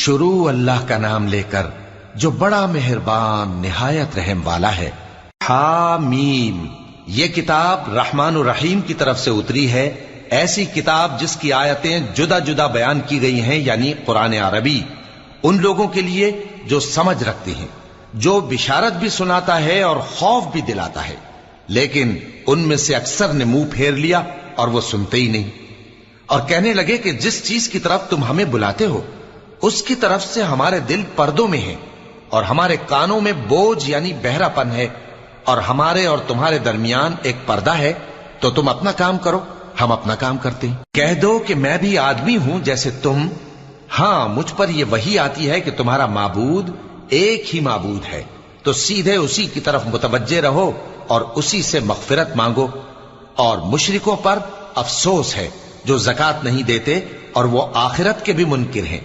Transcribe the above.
شروع اللہ کا نام لے کر جو بڑا مہربان نہایت رحم والا ہے۔ حامیم، یہ کتاب رحمان الرحیم کی طرف سے اتری ہے، ایسی کتاب جس کی آیتیں جدا جدا بیان کی گئی ہیں، یعنی قرآن عربی، ان لوگوں کے لیے جو سمجھ رکھتے ہیں، جو بشارت بھی سناتا ہے اور خوف بھی دلاتا ہے، لیکن ان میں سے اکثر نے منہ پھیر لیا اور وہ سنتے ہی نہیں، اور کہنے لگے کہ جس چیز کی طرف تم ہمیں بلاتے ہو اس کی طرف سے ہمارے دل پردوں میں ہیں، اور ہمارے کانوں میں بوجھ یعنی بہرا پن ہے، اور ہمارے اور تمہارے درمیان ایک پردہ ہے، تو تم اپنا کام کرو، ہم اپنا کام کرتے ہیں۔ کہہ دو کہ میں بھی آدمی ہوں جیسے تم، ہاں مجھ پر یہ وحی آتی ہے کہ تمہارا معبود ایک ہی معبود ہے، تو سیدھے اسی کی طرف متوجہ رہو اور اسی سے مغفرت مانگو۔ اور مشرکوں پر افسوس ہے جو زکوٰۃ نہیں دیتے اور وہ آخرت کے بھی منکر ہیں۔